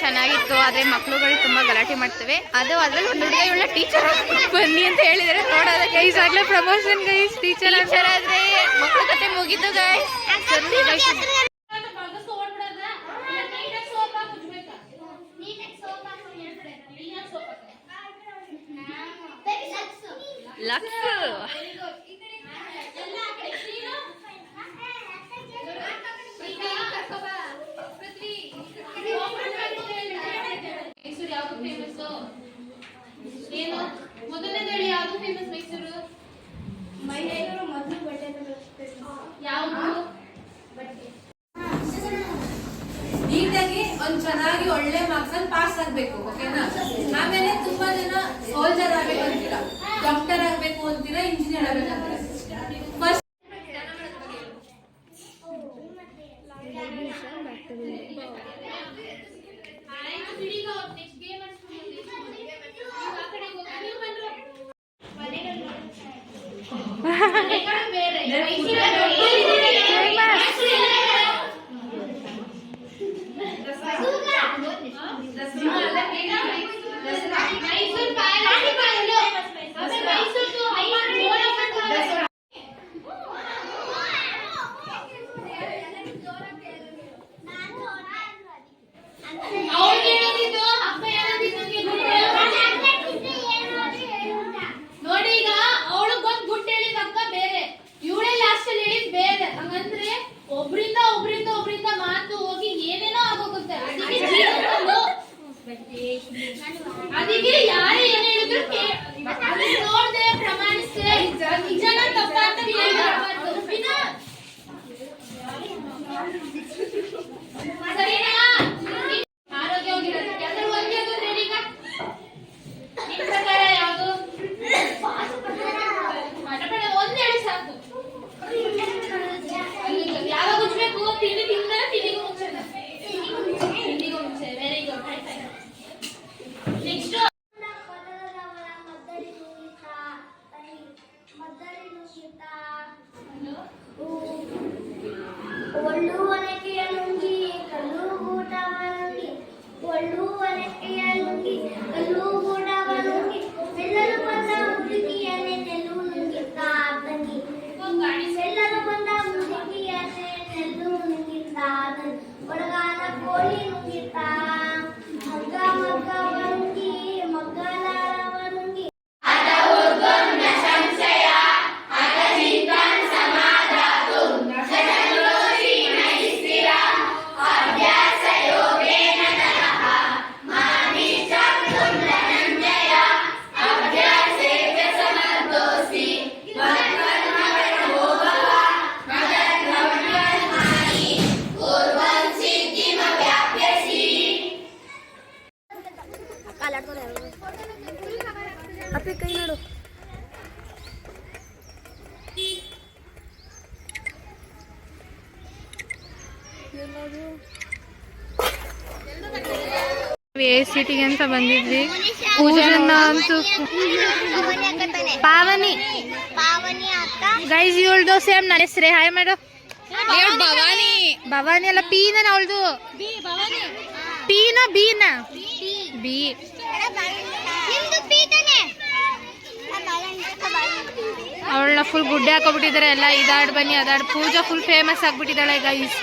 ಚೆನ್ನಾಗಿತ್ತು. ಆದರೆ ಮಕ್ಕಳುಗಳು ತುಂಬ ಗಲಾಟೆ ಮಾಡ್ತವೆ. ಅದ್ರಲ್ಲಿ ಒಂದು ಹುಡುಗ ಇವಳ ಟೀಚರ್ ಬನ್ನಿ ಅಂತ ಹೇಳಿದರೆ ನೋಡೋದ ಗೈಸ್. ಆಗಲೇ ಪ್ರಮೋಷನ್ ಗೈಸ್. ಟೀಚರ್ ಆದರೆ ಮಕ್ಕಳ ಕತೆ ಮುಗಿತು ಗೈಸ್. ಲಕ್ಸ್ ನೀಟಾಗಿ ಒಂದ್ ಚೆನ್ನಾಗಿ ಒಳ್ಳೆ ಮಾರ್ಕ್ಸ್ ಅಲ್ಲಿ ಪಾಸ್ ಆಗ್ಬೇಕು. ಓಕೆನಾ? ಆಮೇಲೆ ತುಂಬಾ ಜನ ಸೋಲ್ಜರ್ ಆಗ್ಬೇಕು ಅಂತೀರಾ, ಡಾಕ್ಟರ್ ಆಗ್ಬೇಕು ಅಂತೀರಾ, ಇಂಜಿನಿಯರ್ ಆಗ್ಬೇಕು ಅಂತೀರಾ. ಫಸ್ಟ್ ಅದಕ್ಕೆ ಯಾರೇ ಏನ್ ಹೇಳಿದ್ರು ನೋಡ್ದೆ ಪ್ರಮಾಣಿಸ್ದೆ ನಿಜನ ತಪ್ಪ ಅಂತ ಸರಿನಾ? ಆರೋಗ್ಯವಾಗಿರೋದಕ್ಕೆ ಅದ್ರ ಒಂದೇ ಗೊತ್ತೇಳಿ. ಈಗ ನಿಮ್ ಪ್ರಕಾರ ಯಾವುದು ಒಂದ್ ಹೇಳಿ ಸಾಕು. ಯಾವಾಗ ಉಜ್ಬೇಕು? ತಿಂಡಿ ತಿಂದ್ರೆ ತಿಂಡಿಗೂ ಮುಂಚೆ. ತಿಂಡಿಗೂ ಮುಂಚೆ. Very good. ನೆಕ್ಸ್ಟ್ ಅಪ್ಪಿ ಕೈ ನೋಡು. ACT ಅಂತ ಬಂದಿದ್ವಿ. ಪೂಜನ್ನ ಅಂತೂ ಪಾವನಿ ಗೈಸ್ ಇವಳ್ದು ಸೇಮ್ ನನ್ನ ಹೆಸರೇ. ಹಾಯ್ ಮಾಡು. ಭವಾನಿ. ಭವಾನಿ ಅಲ್ಲ, ಪೀನ ಅವಳ್ದು. ಪೀನ ಬೀನ ಬಿ. ಅವಳನ್ನ ಫುಲ್ ಗುಡ್ಡೆ ಹಾಕೋಬಿಟ್ಟಿದ್ದಾರೆ ಎಲ್ಲ. ಇದಾಡ್ ಬನ್ನಿ ಅದಾಡ್. ಪೂಜಾ ಫುಲ್ ಫೇಮಸ್ ಆಗ್ಬಿಟ್ಟಿದ್ದಾಳೆ ಗೈಸ್.